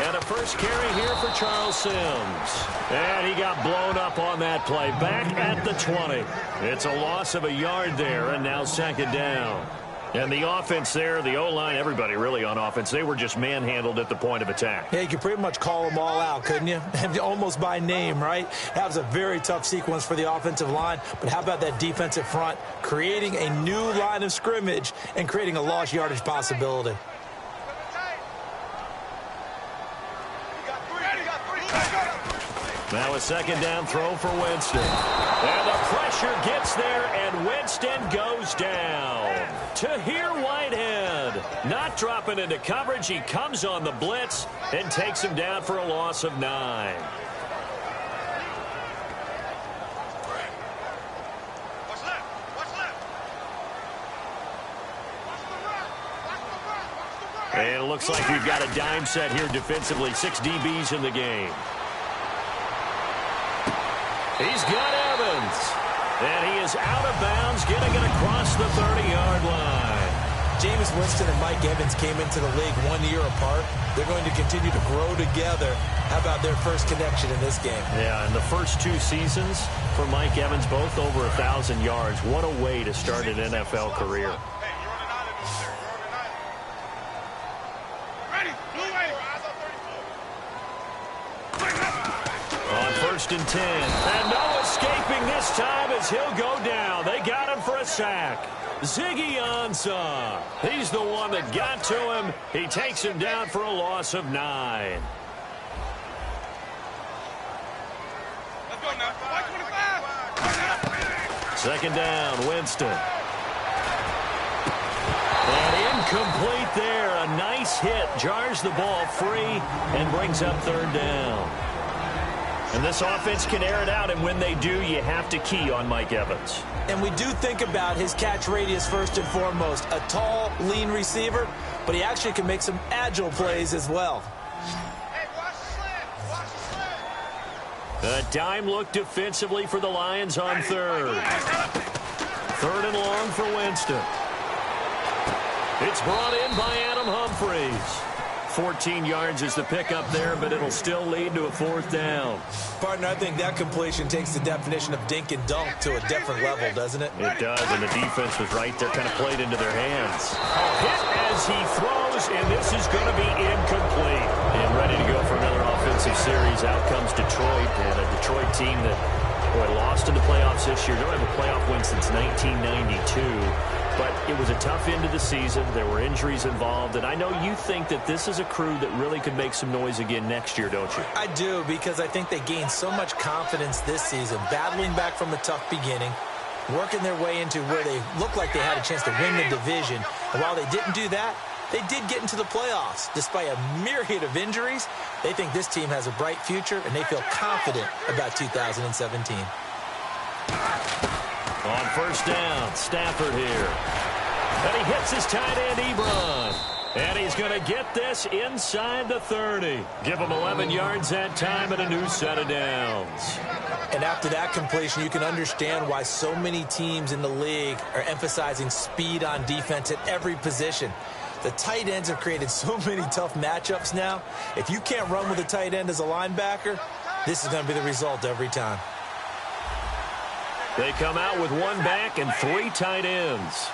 And a first carry here for Charles Sims. And he got blown up on that play. Back at the 20. It's a loss of a yard there, and now second down. And the offense there, the O-line, everybody really on offense, they were just manhandled at the point of attack. Yeah, you could pretty much call them all out, couldn't you? Almost by name, right? That was a very tough sequence for the offensive line. But how about that defensive front creating a new line of scrimmage and creating a lost yardage possibility? Now a second down throw for Winston. And the pressure gets there, and Winston goes down. Tahir Whitehead not dropping into coverage. He comes on the blitz and takes him down for a loss of 9. And it looks like we've got a dime set here defensively. 6 DBs in the game. He's got Evans. And he is out of bounds, getting it across the 30-yard line. Jameis Winston and Mike Evans came into the league 1 year apart. They're going to continue to grow together. How about their first connection in this game? Yeah, in the first 2 seasons for Mike Evans, both over 1,000 yards. What a way to start an NFL career. On 1st and 10. And no escaping this time as he'll go down. They got him for a sack. Ziggy Ansah. He's the one that got to him. He takes him down for a loss of 9. Second down, Winston. And incomplete there. A nice hit. Jars the ball free and brings up 3rd down. And this offense can air it out, and when they do, you have to key on Mike Evans. And we do think about his catch radius first and foremost. A tall, lean receiver, but he actually can make some agile plays as well. A dime look defensively for the Lions on 3rd. 3rd and long for Winston. It's brought in by Adam Humphries. 14 yards is the pickup there, but it'll still lead to a 4th down. Partner, I think that completion takes the definition of dink and dunk to a different level, doesn't it? It does, and the defense was right there, kind of played into their hands. Hit as he throws, and this is going to be incomplete. And ready to go for another offensive series. Out comes Detroit, and a Detroit team that lost in the playoffs this year. Don't have a playoff win since 1992. But it was a tough end of the season. There were injuries involved. And I know you think that this is a crew that really could make some noise again next year, don't you? I do, because I think they gained so much confidence this season, battling back from a tough beginning, working their way into where they looked like they had a chance to win the division. And while they didn't do that, they did get into the playoffs. Despite a myriad of injuries, they think this team has a bright future, and they feel confident about 2017. On 1st down, Stafford here. And he hits his tight end, Ebron. And he's going to get this inside the 30. Give him 11 yards that time and a new set of downs. And after that completion, you can understand why so many teams in the league are emphasizing speed on defense at every position. The tight ends have created so many tough matchups now. If you can't run with a tight end as a linebacker, this is going to be the result every time. They come out with 1 back and 3 tight ends.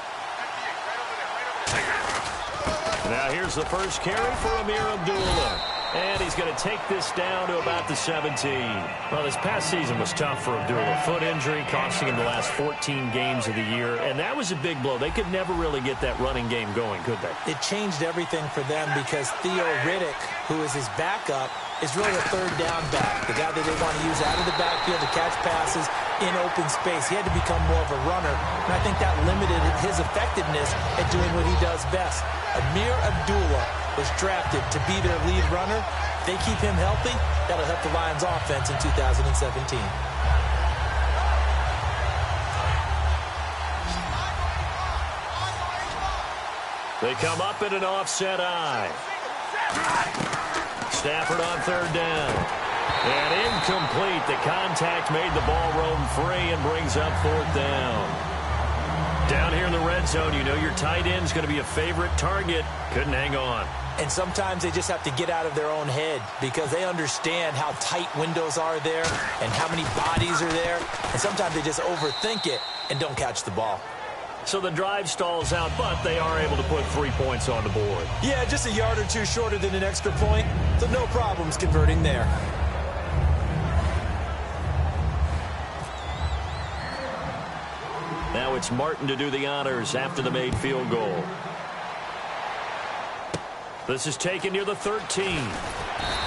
Now here's the first carry for Amir Abdullah. And he's going to take this down to about the 17. Well, this past season was tough for Abdullah. Foot injury costing him the last 14 games of the year. And that was a big blow. They could never really get that running game going, could they? It changed everything for them because Theo Riddick, who is his backup, is really a 3rd down back. The guy that they want to use out of the backfield to catch passes in open space. He had to become more of a runner. And I think that limited his effectiveness at doing what he does best. Amir Abdullah was drafted to be their lead runner. If they keep him healthy, that'll help the Lions offense in 2017. They come up in an offset eye. Stafford on 3rd down. And incomplete. The contact made the ball roam free and brings up 4th down. Down here here in the red zone, you know your tight end's going to be a favorite target. Couldn't hang on. And sometimes they just have to get out of their own head because they understand how tight windows are there and how many bodies are there. And sometimes they just overthink it and don't catch the ball. So the drive stalls out, but they are able to put 3 points on the board. Yeah, just a yard or two shorter than an extra point, so no problems converting there. Now it's Martin to do the honors after the made field goal. This is taken near the 13.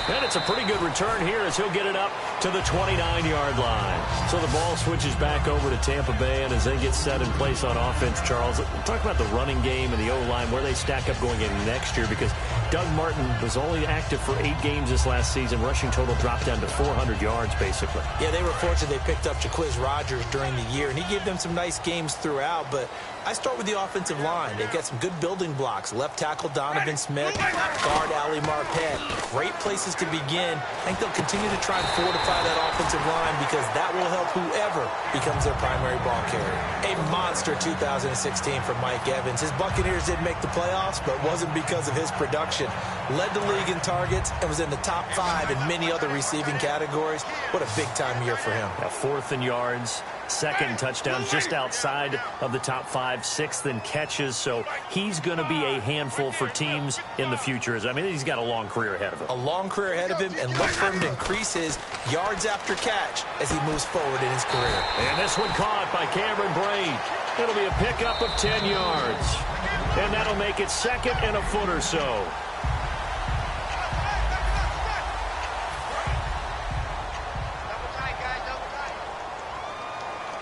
And it's a pretty good return here as he'll get it up to the 29-yard line. So the ball switches back over to Tampa Bay, and as they get set in place on offense, Charles, talk about the running game and the O-line, where they stack up going into next year, because Doug Martin was only active for 8 games this last season. Rushing total dropped down to 400 yards, basically. Yeah, they were fortunate they picked up Jaquiz Rogers during the year, and he gave them some nice games throughout, but I start with the offensive line. They've got some good building blocks. Left tackle Donovan Smith, guard Ali Marpet. Great places to begin. I think they'll continue to try and fortify that offensive line because that will help whoever becomes their primary ball carrier. A monster 2016 for Mike Evans. His Buccaneers didn't make the playoffs, but wasn't because of his production. Led the league in targets and was in the top 5 in many other receiving categories. What a big-time year for him. 4th in yards, 2nd touchdowns, just outside of the top 5, 6th in catches. So he's going to be a handful for teams in the future. I mean, he's got a long career ahead of him. A long career ahead of him, and look for him to increase his yards after catch as he moves forward in his career. And this one caught by Cameron Brate. It'll be a pickup of 10 yards. And that'll make it 2nd and a foot or so.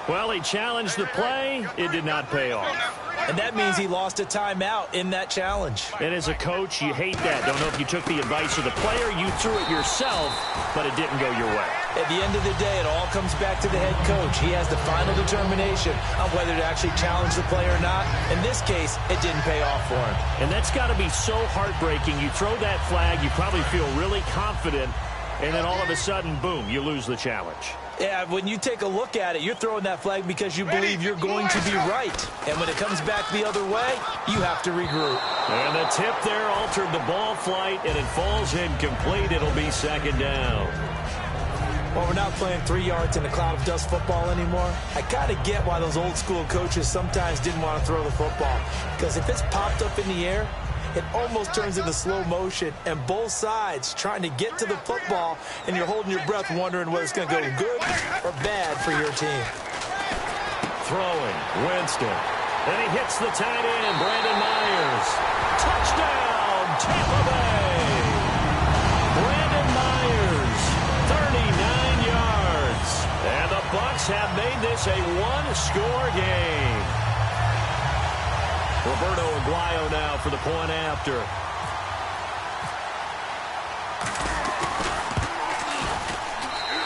Well, he challenged the play. It did not pay off. And that means he lost a timeout in that challenge. And as a coach, you hate that. Don't know if you took the advice of the player, you threw it yourself, but it didn't go your way. At the end of the day, it all comes back to the head coach. He has the final determination on whether to actually challenge the play or not. In this case, it didn't pay off for him. And that's got to be so heartbreaking. You throw that flag, you probably feel really confident, and then all of a sudden, boom, you lose the challenge. Yeah, when you take a look at it, you're throwing that flag because you believe you're going to be right. And when it comes back the other way, you have to regroup. And the tip there altered the ball flight, and it falls incomplete. It'll be 2nd down. Well, we're not playing 3 yards in a cloud of dust football anymore. I kind of get why those old school coaches sometimes didn't want to throw the football. Because if it's popped up in the air, it almost turns into slow motion, and both sides trying to get to the football, and you're holding your breath wondering whether it's going to go good or bad for your team. Throwing, Winston. And he hits the tight end, Brandon Myers. Touchdown, Tampa Bay. Brandon Myers, 39 yards. And the Bucs have made this a one-score game. Roberto Aguayo now for the point after.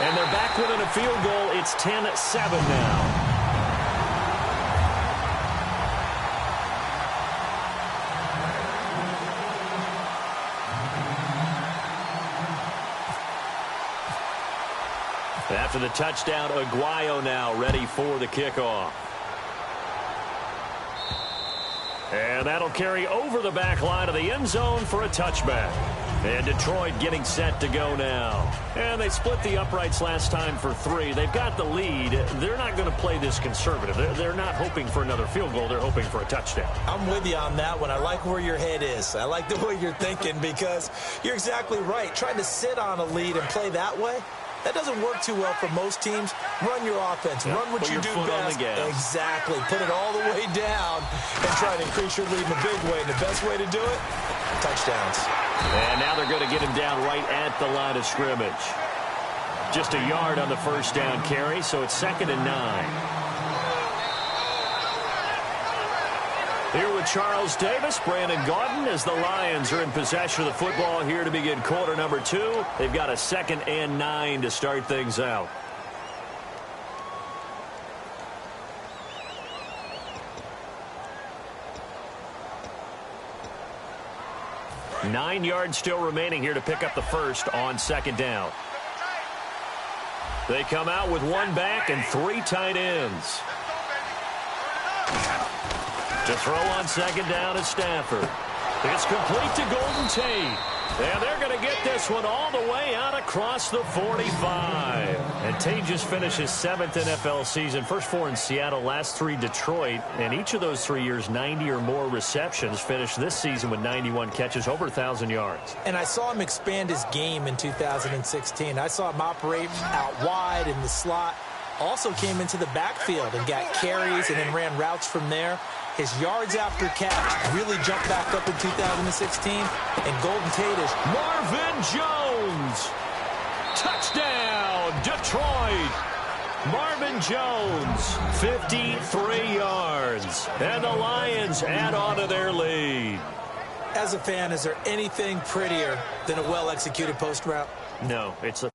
And they're back within a field goal. It's 10-7 now. After the touchdown, Aguayo now ready for the kickoff. And that'll carry over the back line of the end zone for a touchback. And Detroit getting set to go now. And they split the uprights last time for 3. They've got the lead. They're not going to play this conservative. They're not hoping for another field goal. They're hoping for a touchdown. I'm with you on that one. I like where your head is. I like the way you're thinking because you're exactly right. Trying to sit on a lead and play that way, that doesn't work too well for most teams. Run your offense. Yep. Run what you do best. Exactly. Put it all the way down and try to increase your lead in a big way. And the best way to do it, touchdowns. And now they're going to get him down right at the line of scrimmage. Just a yard on the first down carry, so it's 2nd and 9. Here with Charles Davis, Brandon Gaudin, as the Lions are in possession of the football here to begin quarter number 2. They've got a 2nd and 9 to start things out. Nine yards still remaining here to pick up the first on 2nd down. They come out with 1 back and 3 tight ends. To throw on second down at Stafford. It's complete to Golden Tate. And they're going to get this one all the way out across the 45. And Tate just finished his 7th NFL season. First 4 in Seattle, last 3 Detroit. And each of those 3 years, 90 or more receptions. Finished this season with 91 catches, over 1,000 yards. And I saw him expand his game in 2016. I saw him operate out wide in the slot. Also came into the backfield and got carries and then ran routes from there. His yards after catch really jumped back up in 2016. And Golden Tate is Marvin Jones. Touchdown, Detroit. Marvin Jones, 53 yards. And the Lions add on to their lead. As a fan, is there anything prettier than a well-executed post route? No, it's a